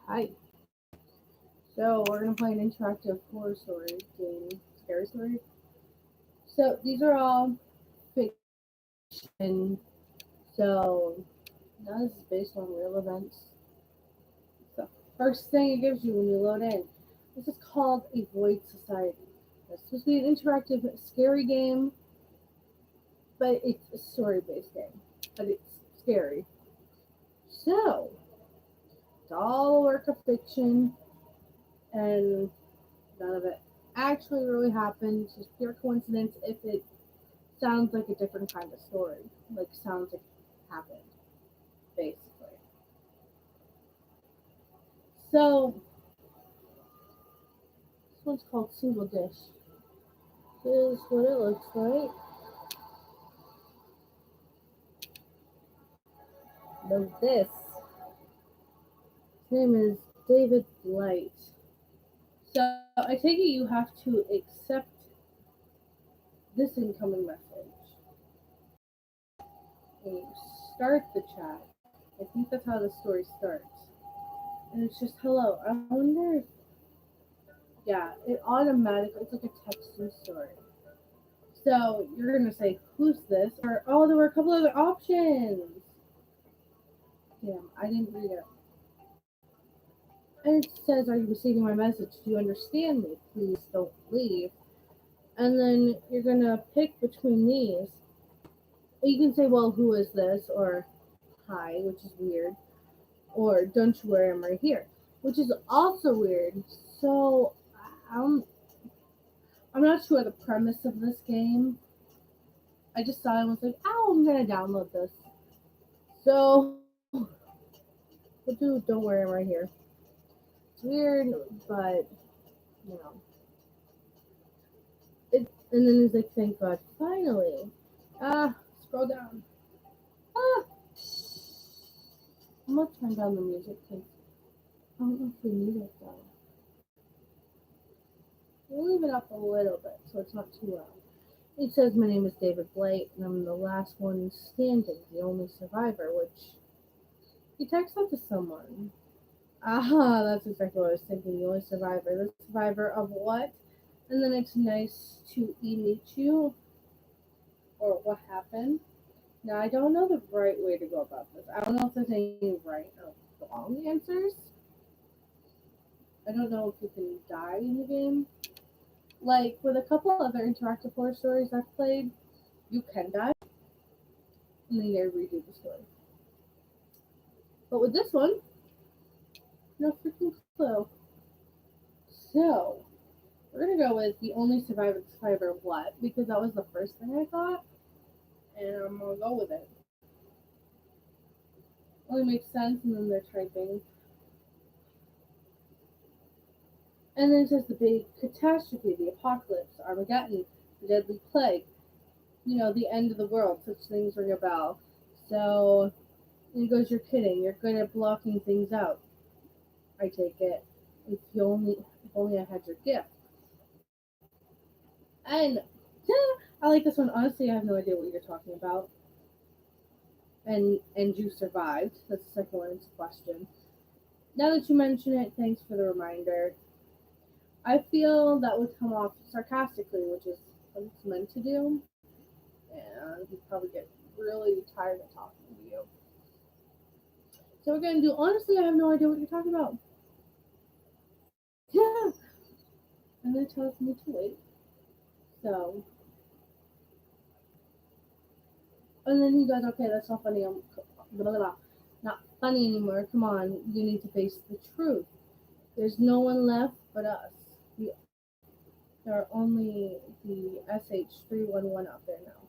Hi. So we're gonna play an interactive horror story game, scary story. So these are all fiction. So none of this is based on real events. So first thing it gives you when you load in, this is called a Void Society. It's supposed to be an interactive, scary game, but it's a story-based game. But it's scary. So it's all a work of fiction, and none of it actually really happened. It's just pure coincidence if it sounds like a different kind of story. Like sounds like it happened, basically. So this one's called Single Dish. This is what it looks like. Now this. His name is David Blight. So I take it you have to accept this incoming message. And you start the chat. I think that's how the story starts. And it's just hello. I wonder if yeah, it automatically it's like a texting story. So you're gonna say, "Who's this?" Or, "Oh, there were a couple other options." Damn, I didn't read it. And it says, "Are you receiving my message? Do you understand me? Please don't leave." And then you're gonna pick between these. You can say, "Well, who is this?" Or "Hi," which is weird. Or "Don't you worry, I'm right here," which is also weird. So I'm I'm not sure the premise of this game. I just saw it and was like, "Oh, I'm gonna download this." So but dude, don't worry, I'm right here. It's weird, but you know, it. And then he's like, "Thank God, finally." Scroll down. Ah, I'm gonna turn down the music because I don't know if we need it though. We'll leave it up a little bit so it's not too loud. It says, "My name is David Blake, and I'm the last one standing, the only survivor." Which he texts that to someone. Ah, that's exactly what I was thinking. The only survivor. The survivor of what? And then it's nice to meet you, or what happened. Now, I don't know the right way to go about this. I don't know if there's any right or wrong answers. I don't know if you can die in the game. Like, with a couple other interactive horror stories I've played, you can die, and then you gotta redo the story. But with this one, no freaking clue. So, we're gonna go with the only survivor of what? Because that was the first thing I thought, and I'm gonna go with it. Only makes sense, and then they're typing. And then it says the big catastrophe, the apocalypse, Armageddon, the deadly plague, the end of the world. Such things ring a bell. So, and he goes, "You're kidding. You're good at blocking things out. I take it. If only I had your gift." And I like this one. Honestly, I have no idea what you're talking about. And you survived. That's the second one. It's a question. Now that you mention it, thanks for the reminder. I feel that would come off sarcastically, which is what it's meant to do, and he'd probably get really tired of talking to you. So we're gonna do. Honestly, I have no idea what you're talking about. Yeah, and then it tells me to wait. So, and then he goes, "Okay, that's not funny. I'm blah, blah, blah. Not funny anymore. Come on, you need to face the truth. There's no one left but us. We there are only the SH311 out there now."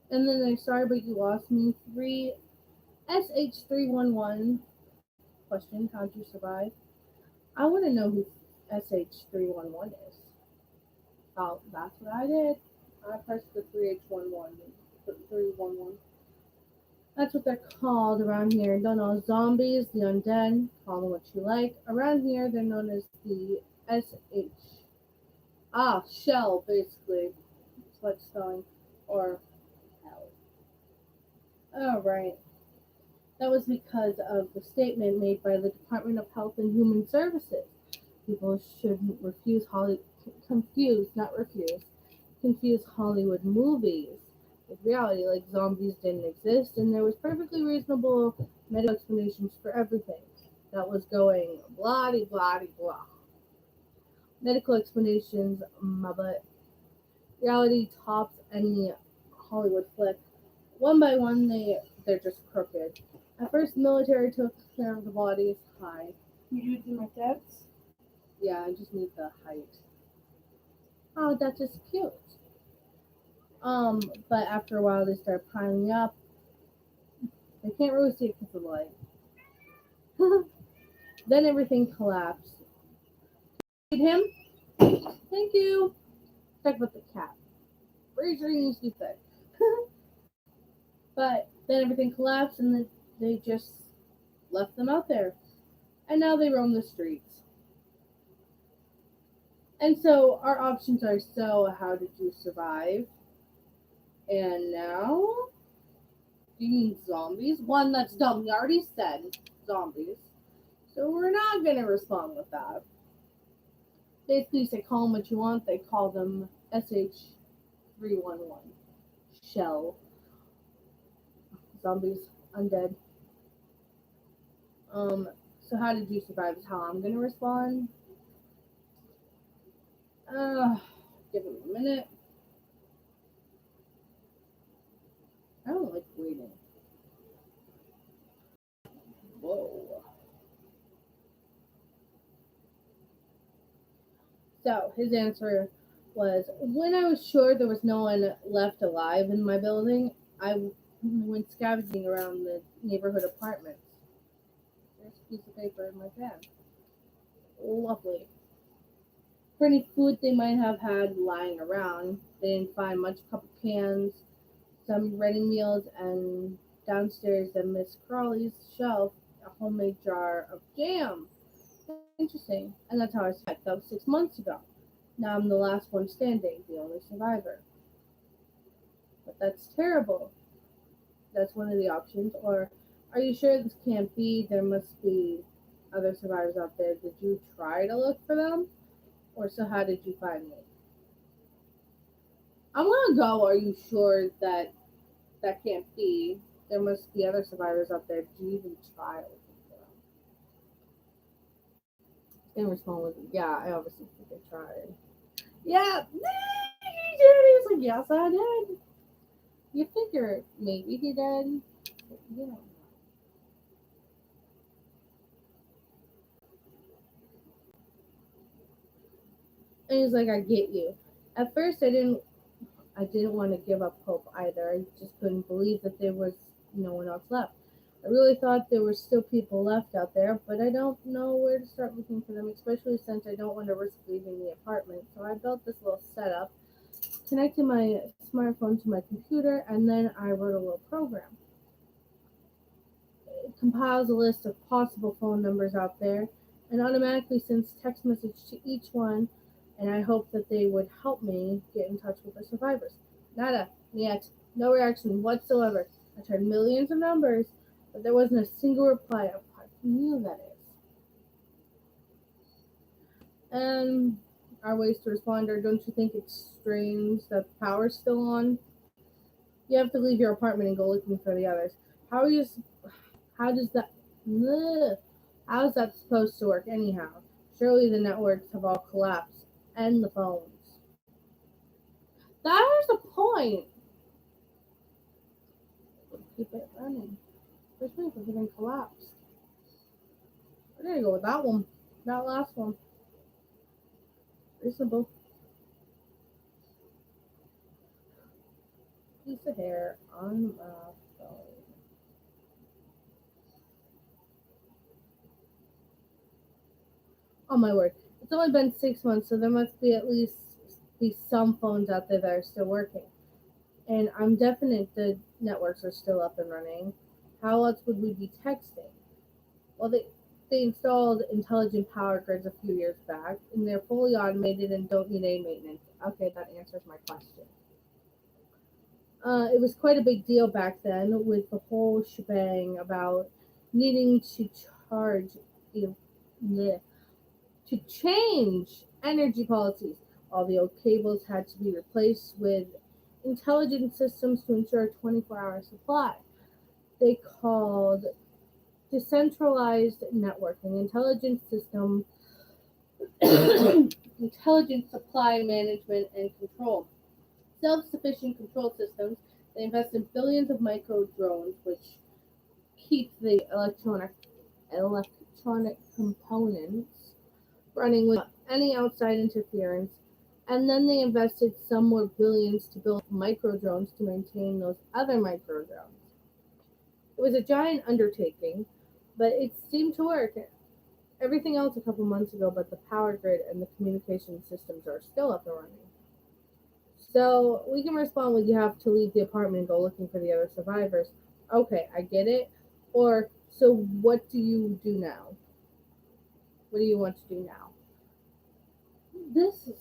And then they're, "Sorry, but you lost me. Three SH311 question. How'd you survive?" I want to know who SH311 is. Oh, that's what I did. I pressed the 3H11. 311. That's what they're called around here. Don't know, zombies, the undead, call them what you like. Around here, they're known as the SH. Ah, shell, basically. It's like spelling. Or hell. Oh, right. That was because of the statement made by the Department of Health and Human Services. People shouldn't confuse Hollywood movies with reality, like zombies didn't exist, and there was perfectly reasonable medical explanations for everything that was going blah de blah de blah. Medical explanations, my butt. Reality tops any Hollywood flick. One by one, they're just crooked. At first, the military took care of the bodies. Hi. You do my debts? Yeah, I just need the height. Oh, that's just cute. But after a while, they start piling up. They can't really see it because of the light. Then everything collapsed. Feed him. Thank you. Talk about the cat. Raise your you stupid. But then everything collapsed, and then they just left them out there, and now they roam the streets. And so our options are: so how did you survive? And now, do you mean zombies? One, that's dumb. We already said zombies. So we're not going to respond with that. Basically, say call them what you want. They call them SH311. Shell. Zombies. Undead. So how did you survive is how I'm going to respond. Give them a minute. I don't like waiting. Whoa. So his answer was, when I was sure there was no one left alive in my building, I went scavenging around the neighborhood apartments. There's a piece of paper in my pen. Lovely. For any food they might have had lying around, they didn't find much. Couple cans, some ready meals, and downstairs in Miss Crawley's shelf, a homemade jar of jam. Interesting. And that's how I survived. That was 6 months ago. Now I'm the last one standing, the only survivor. But that's terrible. That's one of the options. Or, are you sure this can't be? There must be other survivors out there. Did you try to look for them? Or, so how did you find me? I'm gonna go, are you sure that that can't be? There must be other survivors out there. Did you even try looking for them? And respond with, yeah, I obviously think I tried. Yeah, he did. He's like, yes, I did. You figure maybe he did. But you don't know. And he's like, I get you. At first, I didn't want to give up hope either. I just couldn't believe that there was no one else left. I really thought there were still people left out there, but I don't know where to start looking for them, especially since I don't want to risk leaving the apartment. So I built this little setup, connected my smartphone to my computer, and then I wrote a little program. It compiles a list of possible phone numbers out there and automatically sends text message to each one, and I hope that they would help me get in touch with the survivors. Nada, yet, no reaction whatsoever. I tried millions of numbers, but there wasn't a single reply apart from you, that is. And our ways to respond are, don't you think it's strange that the power's still on? You have to leave your apartment and go looking for the others. How are you? How does that? Ugh, how is that supposed to work anyhow? Surely the networks have all collapsed, and the phones. That is the point. Keep it running. Especially if everything collapsed. We're gonna go with that one. That last one. Reasonable. Piece of hair on my phone. Oh my word. It's only been 6 months, so there must be at least be some phones out there that are still working. And I'm definite the networks are still up and running. How else would we be texting? Well, they installed intelligent power grids a few years back, and they're fully automated and don't need any maintenance. Okay, that answers my question. It was quite a big deal back then with the whole shebang about needing to charge, you know, to change energy policies. All the old cables had to be replaced with intelligent systems to ensure a 24-hour supply. They called decentralized networking intelligent system, intelligent supply management and control. Self-sufficient control systems. They invest in billions of micro drones, which keep the electronic components running without any outside interference. And then they invested some more billions to build micro drones to maintain those other micro drones. It was a giant undertaking, but it seemed to work. Everything else a couple months ago, but the power grid and the communication systems are still up and running. So we can respond with you have to leave the apartment and go looking for the other survivors. Okay, I get it. Or, so what do you do now? What do you want to do now? This is.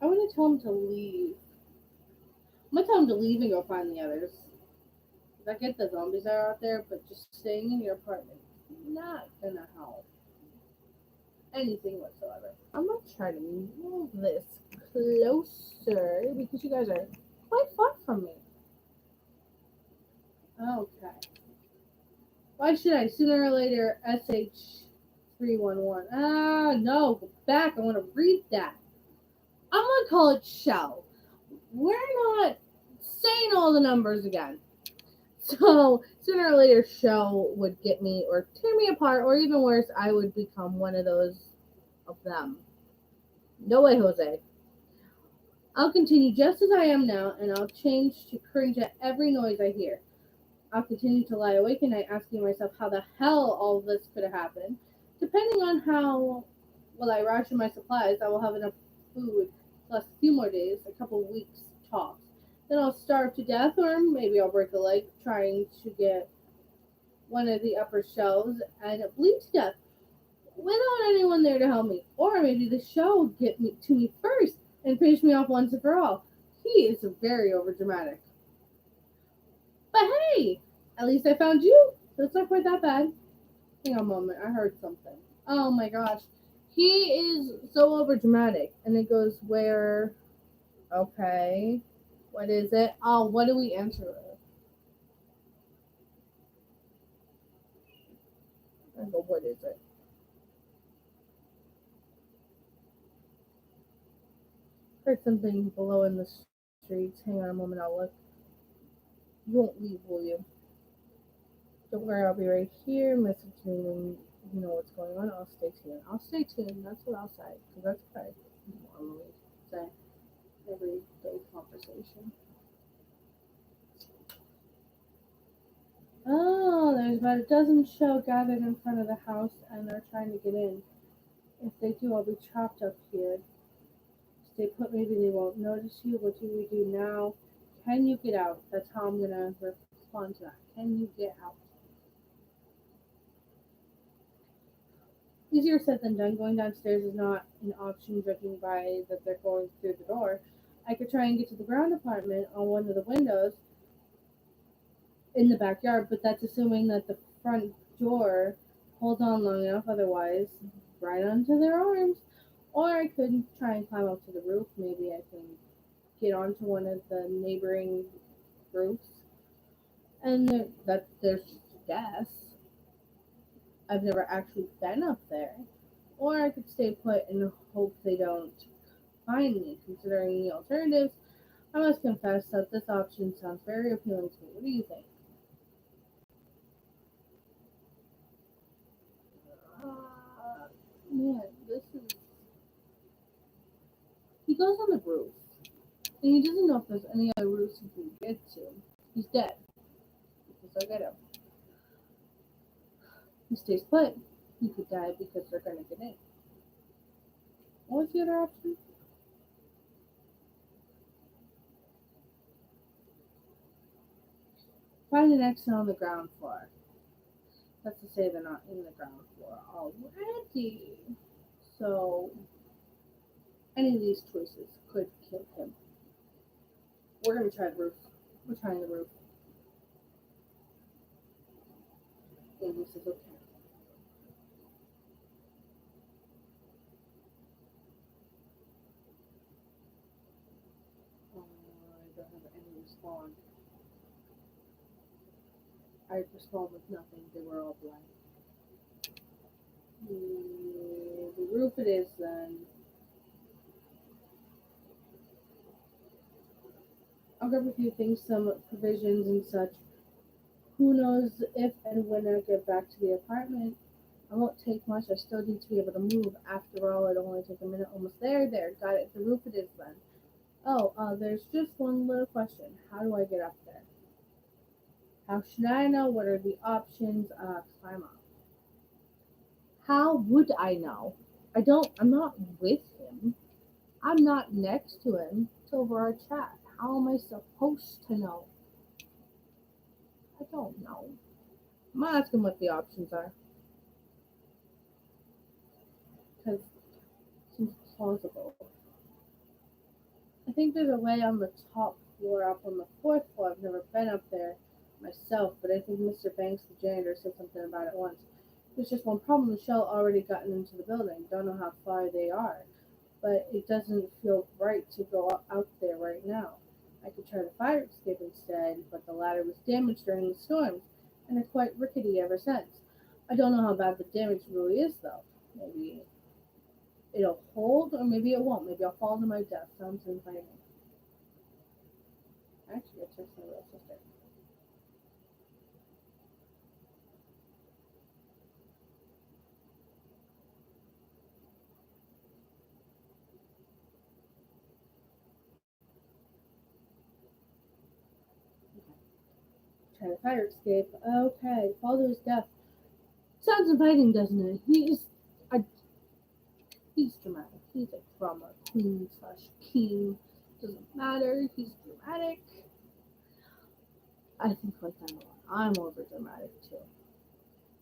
I want to tell him to leave. I'm gonna tell him to leave and go find the others. 'Cause I get the zombies that are out there, but just staying in your apartment not gonna help anything whatsoever. I'm gonna try to move this closer because you guys are quite far from me. Okay. Why should I? Sooner or later, SH311. Ah, no, go back. I want to read that. I'm gonna call it Shell. We're not saying all the numbers again. So sooner or later, Shell would get me or tear me apart, or even worse, I would become one of those of them. No way, Jose. I'll continue just as I am now, and I'll change to cringe at every noise I hear. I'll continue to lie awake at night asking myself how the hell all of this could have happened. Depending on how well I ration my supplies, I will have enough food to last a few more days, a couple of weeks tops. Then I'll starve to death, or maybe I'll break a leg trying to get one of the upper shelves and bleed to death without anyone there to help me. Or maybe the show will get me to me first and finish me off once and for all. He is very overdramatic. But hey, at least I found you, so it's not quite that bad. Hang on a moment, I heard something. Oh my gosh. He is so overdramatic. And it goes where, okay, what is it? Oh, what do we answer with? I go, what is it? Heard something below in the streets. Hang on a moment, I'll look. You won't leave, will you? Don't worry, I'll be right here. Message me when you know what's going on. I'll stay tuned. I'll stay tuned. That's what I'll say. Because that's what I normally say. Everyday conversation. Oh, there's about a dozen show gathered in front of the house and they're trying to get in. If they do, I'll be trapped up here. Stay put, maybe they won't notice you. What do we do now? Can you get out? That's how I'm gonna respond to that. Can you get out? Easier said than done. Going downstairs is not an option, judging by that they're going through the door. I could try and get to the ground apartment on one of the windows in the backyard, but that's assuming that the front door holds on long enough, otherwise, right onto their arms. Or I could try and climb up to the roof. Maybe I can get onto one of the neighboring roofs. And that there's just a guess. I've never actually been up there. Or I could stay put and hope they don't find me. Considering the alternatives, I must confess that this option sounds very appealing to me. What do you think? Man, this is. He goes on the roof, and he doesn't know if there's any other roofs he can get to. He's dead. Because they'll get him. He stays put. He could die because they're gonna get in. What was the other option? Find an exit on the ground floor. That's to say they're not in the ground floor already. So Any of these choices could kill him. We're gonna try the roof. We're trying the roof. And he says, okay. I don't have any response. I respond with nothing. They were all blank. The roof it is then. I'll grab a few things, some provisions and such. Who knows if and when I get back to the apartment. I won't take much. I still need to be able to move. After all, it'll only take a minute. Almost there. There. Got it. The roof it is then. Oh, there's just one little question. How do I get up there? How should I know? What are the options? Climb up. How would I know? I'm not with him. I'm not next to him. It's over our chat. How am I supposed to know? I don't know. I'm gonna ask him what the options are. Because it seems plausible. I think there's a way on the top floor, up on the fourth floor. I've never been up there myself, but I think Mr. Banks, the janitor, said something about it once. There's just one problem. The shell already gotten into the building. Don't know how far they are, but it doesn't feel right to go out there right now. I could try the fire escape instead, but the ladder was damaged during the storms, and it's quite rickety ever since. I don't know how bad the damage really is, though. Maybe it'll hold, or maybe it won't. Maybe I'll fall to my death. Sounds inviting. Actually, I text my little sister. Try the fire escape. Okay, fall to his death. Sounds inviting, doesn't it? He's dramatic. He's a drama queen slash king. Doesn't matter. He's dramatic. I think like I'm a lot. I'm over dramatic too.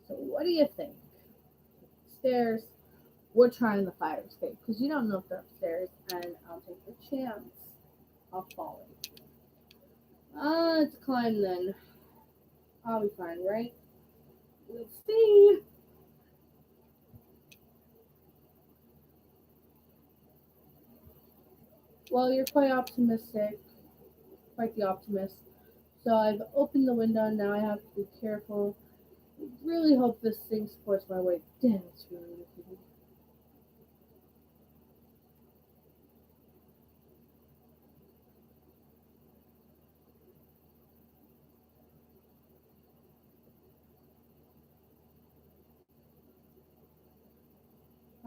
So what do you think? Stairs. We're trying the fire escape because you don't know if they're upstairs, and I'll take the chance of falling. Let's climb then. I'll be fine, right? Let's see. Well, you're quite optimistic, quite the optimist. So I've opened the window. Now I have to be careful. I really hope this thing supports my weight. Damn, it's really rickety.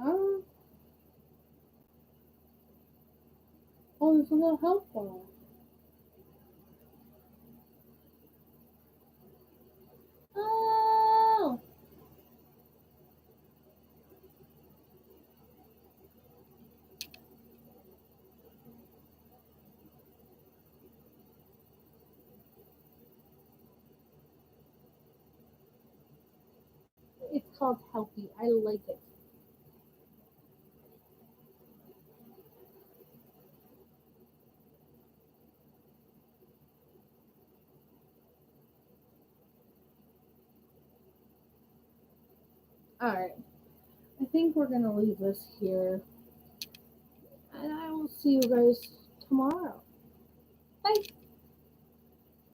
Oh, oh, there's a little health bar. Oh, it's called healthy. I like it. All right. I think we're gonna leave this here, and I will see you guys tomorrow.